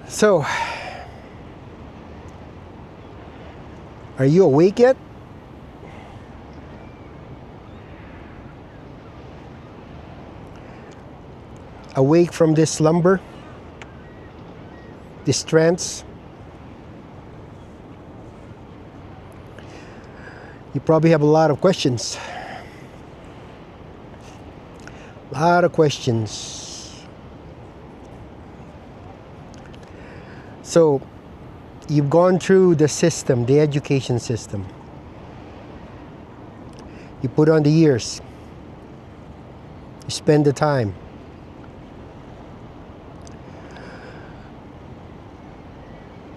So, are you awake yet? Awake from this slumber? This trance? You probably have a lot of questions. A lot of questions. So, you've gone through the system, the education system. You put on the years. You spend the time.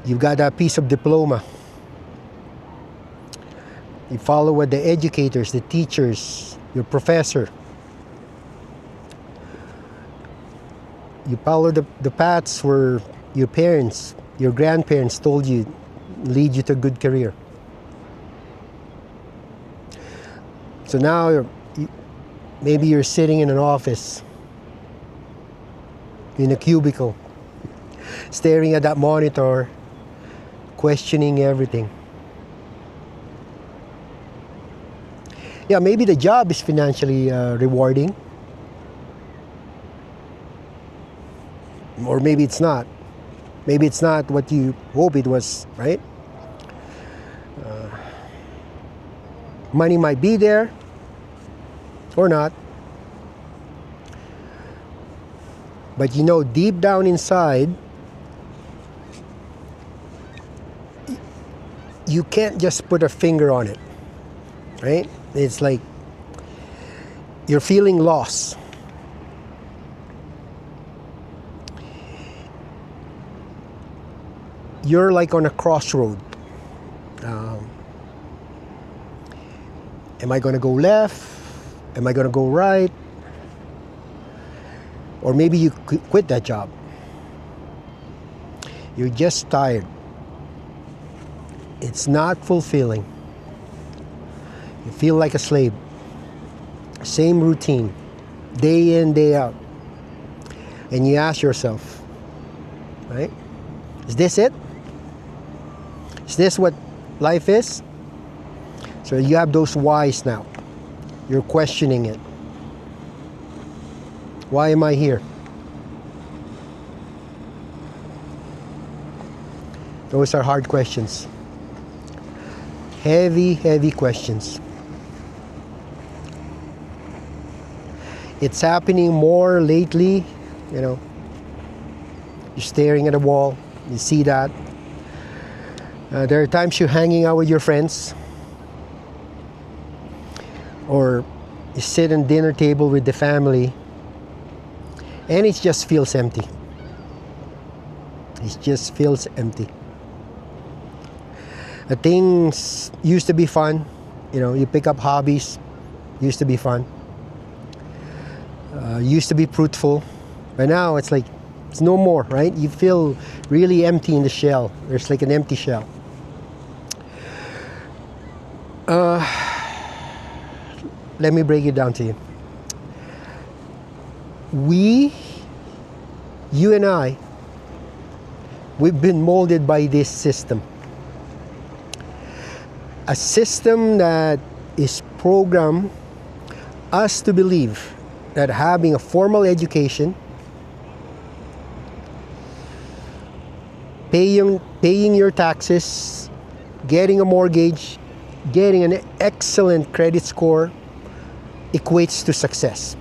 You've got that piece of diploma. You follow what the educators, the teachers, your professor. You follow the paths where your parents, your grandparents told you lead you to a good career. So now maybe you're sitting in an office, in a cubicle, staring at that monitor, questioning everything. Yeah, maybe the job is financially rewarding. Or maybe it's not. Maybe it's not what you hope it was, right? Money might be there or not. But you know, deep down inside, you can't just put a finger on it, right? It's like you're feeling lost. You're like on a crossroad. Am I going to go left? Am I going to go right? Or maybe you quit that job. You're just tired. It's not fulfilling. You feel like a slave. Same routine, day in, day out. And you ask yourself, right? Is this it? Is this what life is? So you have those whys now. You're questioning it. Why am I here? Those are hard questions. Heavy, heavy questions. It's happening more lately, you know. You're staring at a wall, you see that. There are times you're hanging out with your friends, or you sit at dinner table with the family, and it just feels empty. It just feels empty. Things used to be fun, you know, you pick up hobbies, used to be fun, used to be fruitful, but now it's like, it's no more, right? You feel really empty in the shell. There's like an empty shell. Let me break it down to you. You and I, we've been molded by this system. A system that is programmed us to believe that having a formal education, paying your taxes, getting a mortgage, getting an excellent credit score equates to success.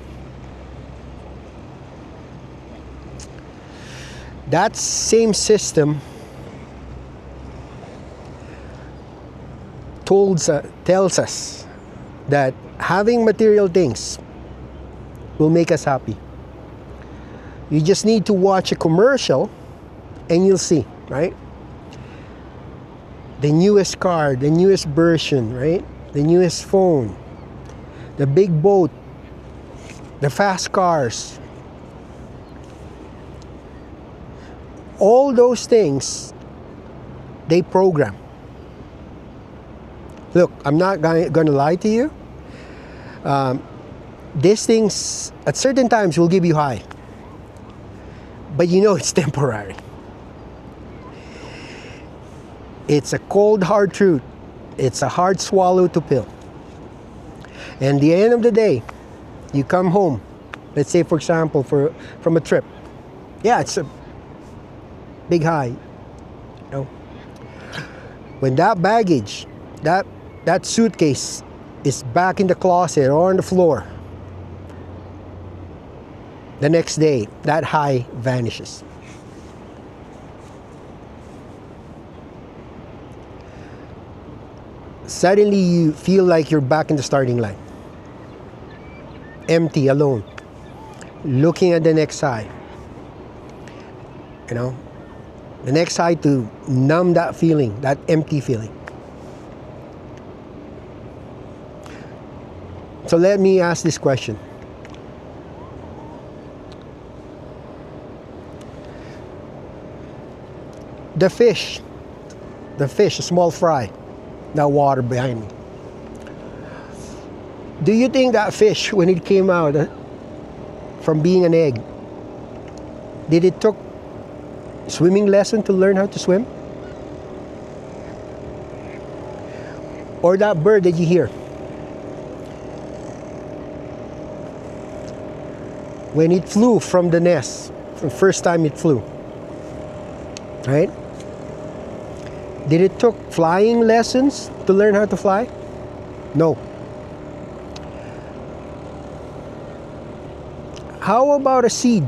That same system tells us that having material things will make us happy. You just need to watch a commercial and you'll see, right? The newest car, the newest version, right? The newest phone, the big boat, the fast cars. All those things, they program. Look, I'm not going to lie to you. These things, at certain times, will give you high. But you know it's temporary. It's a cold, hard truth. It's a hard swallow to pill. And the end of the day, you come home. Let's say, for example, from a trip. Yeah, it's a big high. You know, when that baggage, that suitcase is back in the closet or on the floor, the next day, that high vanishes. Suddenly you feel like you're back in the starting line. Empty, alone. Looking at the next high. You know, the next high to numb that feeling, that empty feeling. So let me ask this question. The fish, a small fry, that water behind me. Do you think that fish, when it came out from being an egg, did it took swimming lesson to learn how to swim? Or that bird that you hear, when it flew from the nest, the first time it flew, right? Did it took flying lessons to learn how to fly? No. How about a seed?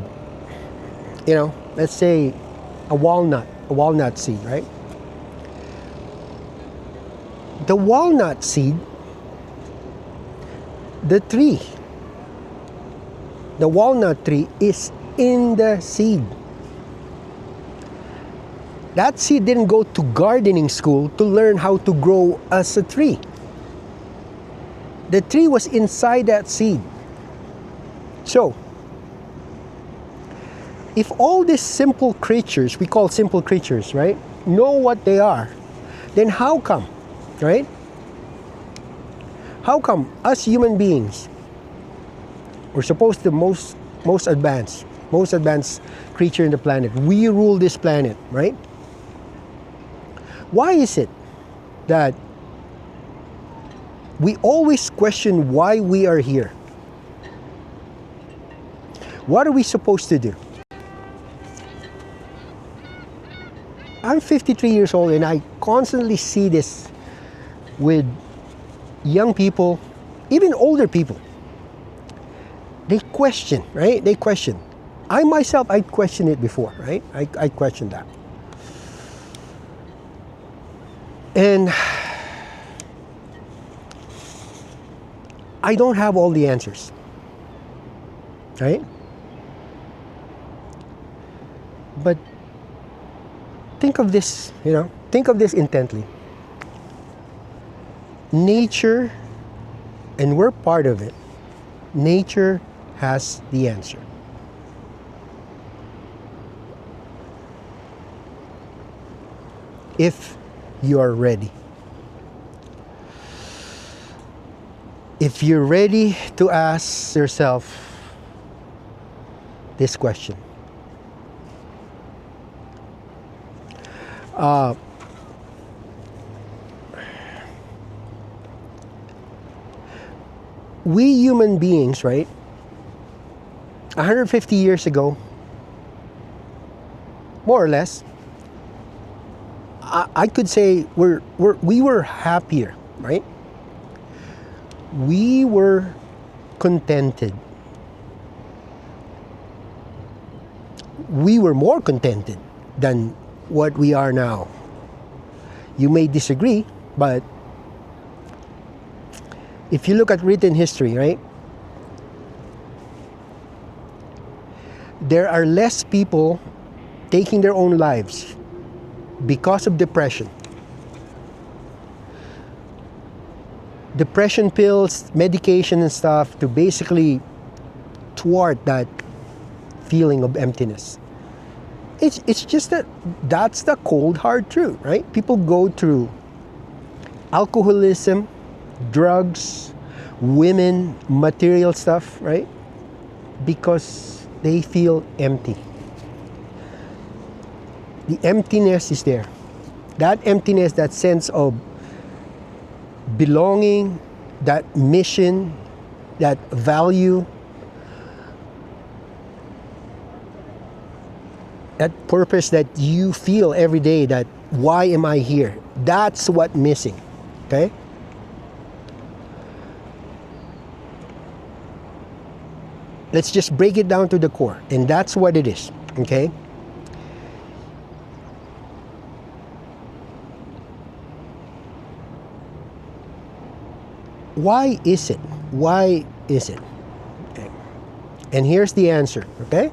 You know, let's say a walnut seed, right? The walnut seed, the walnut tree is in the seed. That seed didn't go to gardening school to learn how to grow as a tree. The tree was inside that seed. So, if all these simple creatures, we call simple creatures, right, know what they are, then how come, right? How come us human beings, we're supposed to most advanced creature in the planet, we rule this planet, right? Why is it that we always question why we are here? What are we supposed to do? I'm 53 years old and I constantly see this with young people, even older people. They question, right? They question. I myself, I questioned it before, right? I questioned that. And I don't have all the answers, right? But think of this, think of this intently. Nature, and we're part of it, nature has the answer. If you are ready. If you're ready to ask yourself this question. We human beings, right? 150 years ago, more or less, I could say we were happier, right? We were contented. We were more contented than what we are now. You may disagree, but if you look at written history, right? There are less people taking their own lives because of depression. Depression pills, medication and stuff to basically thwart that feeling of emptiness. It's just that's the cold hard truth, right? People go through alcoholism, drugs, women, material stuff, right? Because they feel empty. The emptiness is there. That emptiness, that sense of belonging, that mission, that value, that purpose that you feel every day, that why am I here? That's what's missing, okay? Let's just break it down to the core, and that's what it is, okay? Why is it? Why is it? Okay. And here's the answer, okay?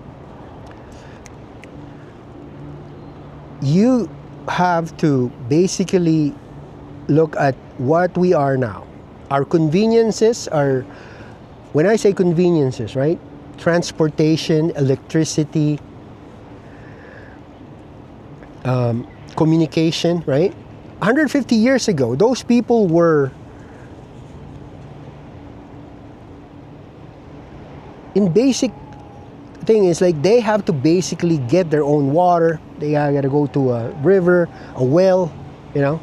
You have to basically look at what we are now. Our conveniences are, when I say conveniences, right? Transportation, electricity, communication, right? 150 years ago, those people were in basic thing is like they have to basically get their own water. They gotta go to a river, a well, you know.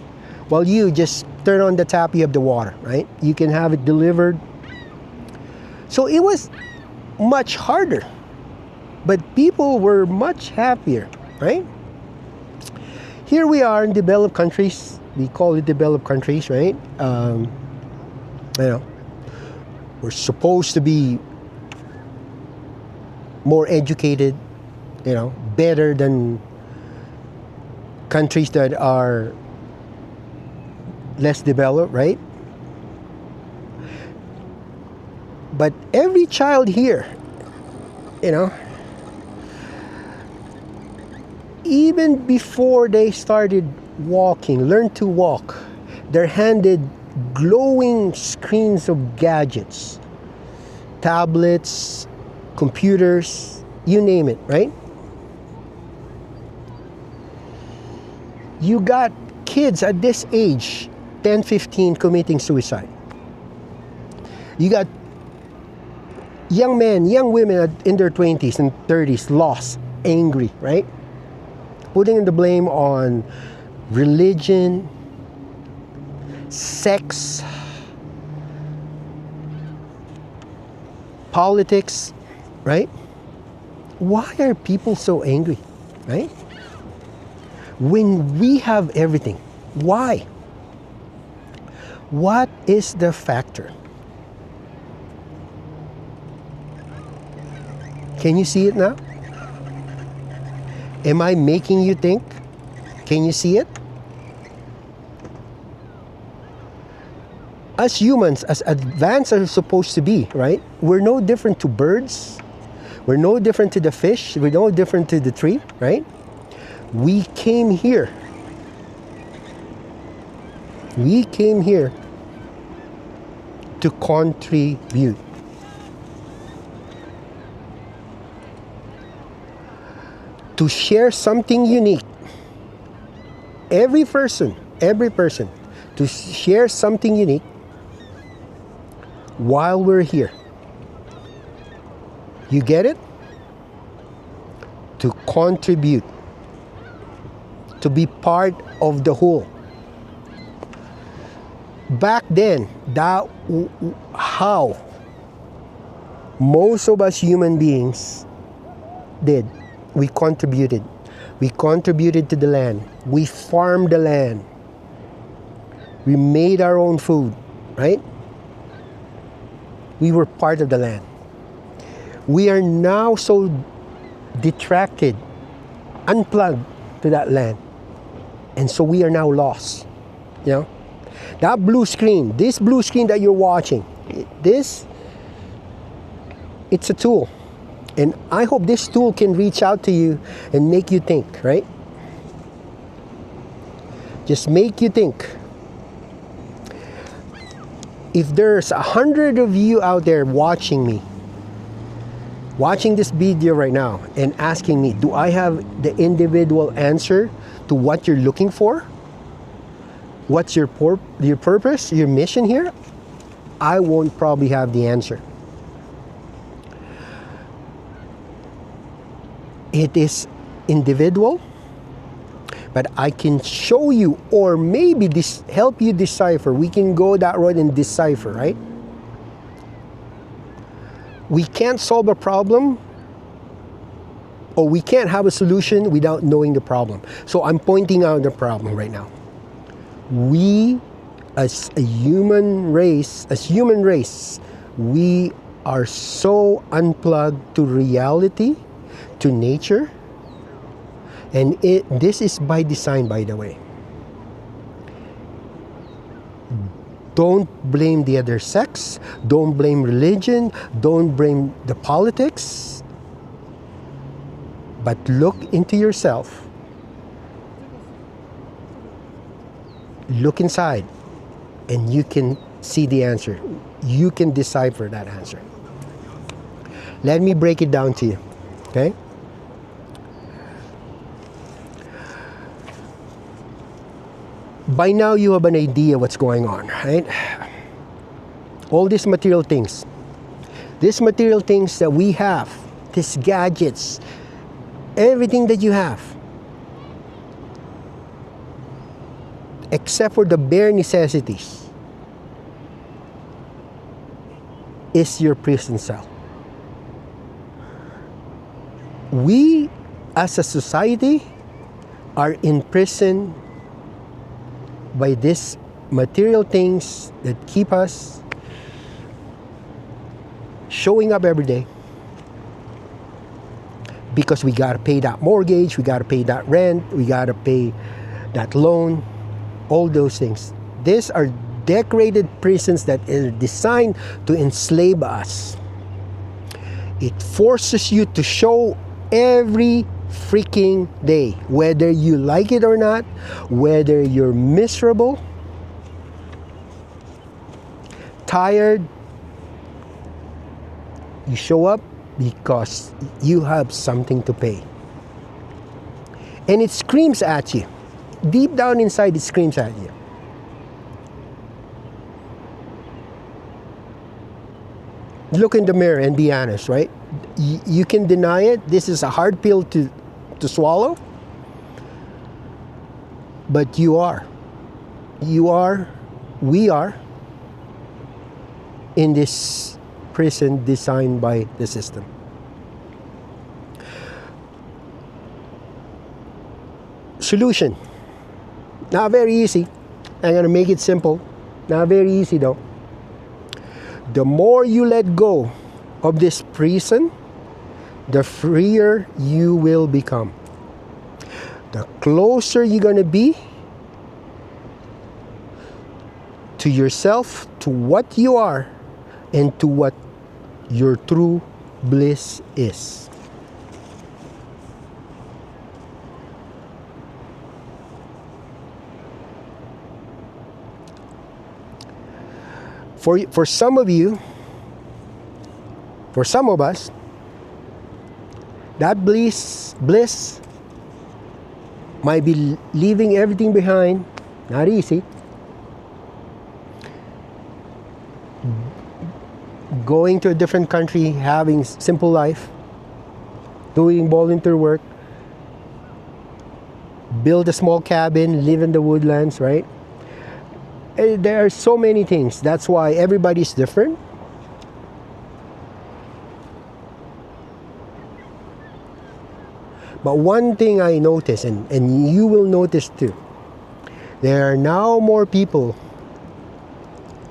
While you just turn on the tap, you have the water, right? You can have it delivered. So it was much harder, but people were much happier, right? Here we are in developed countries. We call it developed countries, right? You know, we're supposed to be more educated, you know, better than countries that are less developed, right? But every child here, you know, even before they started walking, learn to walk, they're handed glowing screens of gadgets, tablets, computers, you name it, right? You got kids at this age, 10, 15, committing suicide. You got young men, young women in their 20s and 30s, lost, angry, right? Putting the blame on religion, sex, politics, right? Why are people so angry, right? When we have everything, why? What is the factor? Can you see it now? Am I making you think? Can you see it? As humans, as advanced as we're supposed to be, right? We're no different to birds. We're no different to the fish. We're no different to the tree, right? We came here. We came here to contribute. To share something unique. Every person, to share something unique while we're here. You get it? To contribute. To be part of the whole. Back then, that how most of us human beings did. We contributed. We contributed to the land. We farmed the land. We made our own food, right? We were part of the land. We are now so detracted, unplugged to that land. And so we are now lost, you know? That blue screen, this blue screen that you're watching, it's a tool. And I hope this tool can reach out to you and make you think, right? Just make you think. If there's 100 of you out there watching me, watching this video right now and asking me, do I have the individual answer to what you're looking for? What's your purpose, your mission here? I won't probably have the answer. It is individual, But I can show you, or maybe help you decipher. We can go that road and decipher, right? We can't solve a problem, or we can't have a solution without knowing the problem. So I'm pointing out the problem right now. We, as a human race, we are so unplugged to reality, to nature, and this is by design, by the way. Don't blame the other sex, don't blame religion, don't blame the politics, but look into yourself. Look inside, and you can see the answer. You can decipher that answer. Let me break it down to you, okay? By now you have an idea what's going on, right? All these material things that we have, these gadgets, everything that you have, except for the bare necessities, is your prison cell. We, as a society, are in prison by these material things that keep us showing up every day, because we got to pay that mortgage, we got to pay that rent, we got to pay that loan, all those things. These are decorated prisons that are designed to enslave us. It forces you to show every freaking day, whether you like it or not, whether you're miserable, tired, you show up because you have something to pay. And it screams at you. Deep down inside, it screams at you. Look in the mirror and be honest, right? You can deny it. This is a hard pill to swallow. But we are in this prison designed by the system. Solution. Not very easy. I'm going to make it simple. Not very easy though. The more you let go of this prison, the freer you will become. The closer you're going to be to yourself, to what you are, and to what your true bliss is. For some of you, for some of us, that bliss might be leaving everything behind. Not easy. Going to a different country, having simple life, doing volunteer work, build a small cabin, live in the woodlands, right? There are so many things. That's why everybody's different. But one thing I notice, and you will notice too, there are now more people,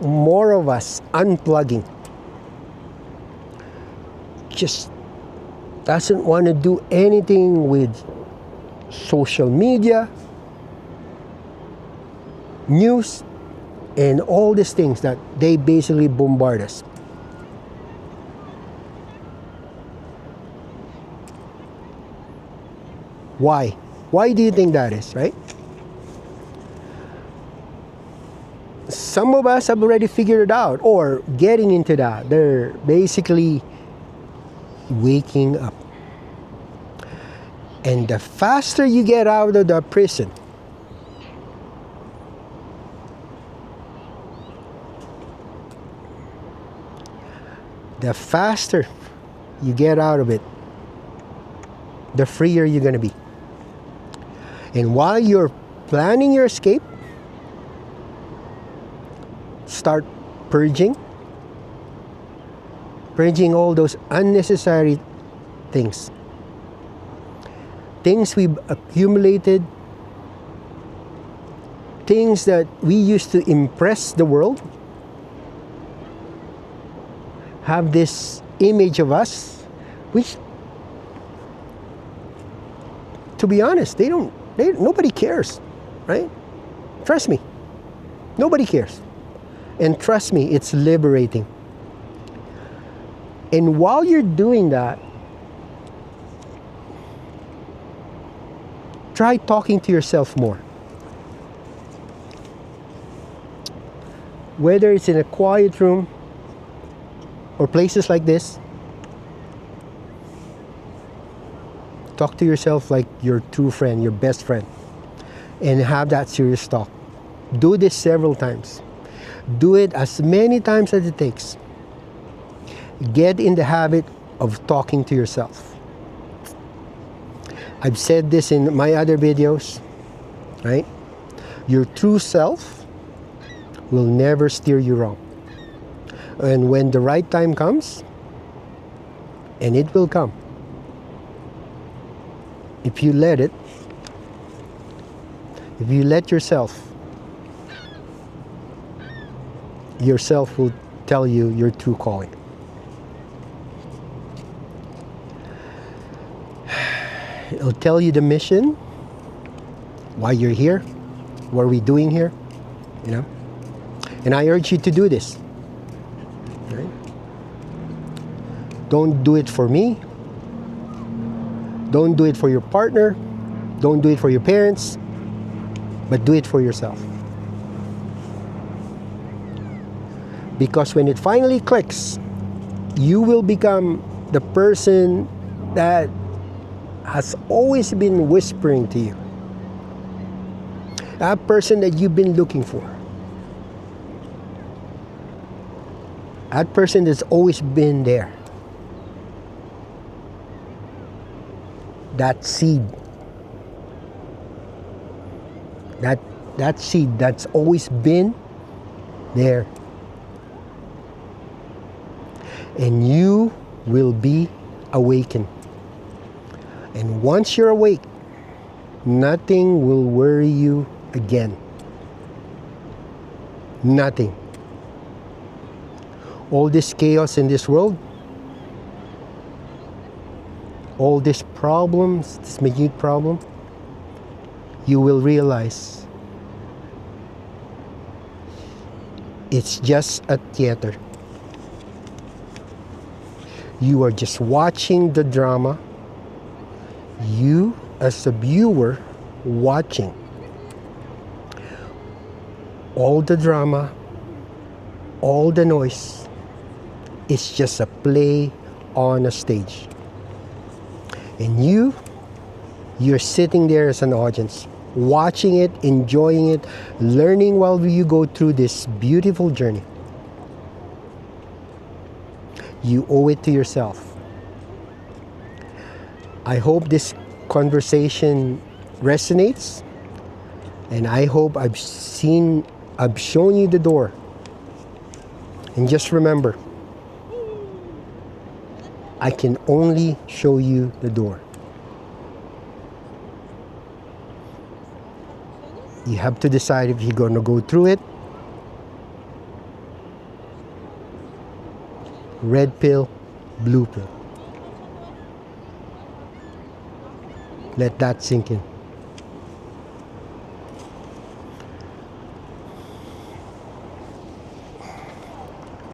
more of us unplugging. Just doesn't want to do anything with social media, news, and all these things that they basically bombard us. Why? Why do you think that is, right? Some of us have already figured it out or getting into that. They're basically waking up. And the faster you get out of the prison, the faster you get out of it, the freer you're going to be. And while you're planning your escape, start purging all those unnecessary things we've accumulated, things that we used to impress the world, have this image of us, which, to be honest, nobody cares, right? Trust me, nobody cares. And trust me, it's liberating. And while you're doing that, try talking to yourself more. Whether it's in a quiet room or places like this, talk to yourself like your true friend, your best friend, and have that serious talk. Do this several times. Do it as many times as it takes. Get in the habit of talking to yourself. I've said this in my other videos, right? Your true self will never steer you wrong. And when the right time comes, and it will come, if you let yourself will tell you your true calling. It'll tell you the mission, why you're here, what are we doing here, you know? And I urge you to do this. Right? Don't do it for me. Don't do it for your partner. Don't do it for your parents. But do it for yourself. Because when it finally clicks, you will become the person that has always been whispering to you. That person that you've been looking for. That person that's always been there. That seed. That seed that's always been there. And you will be awakened. And once you're awake, nothing will worry you again. Nothing. All this chaos in this world, all these problems, this minute problem, you will realize it's just a theater. You are just watching the drama. You, as a viewer, watching all the drama, all the noise. It's just a play on a stage. And you're sitting there as an audience, watching it, enjoying it, learning while you go through this beautiful journey. You owe it to yourself. I hope this conversation resonates, and I hope I've shown you the door. And just remember, I can only show you the door. You have to decide if you're going to go through it. Red pill, blue pill. Let that sink in.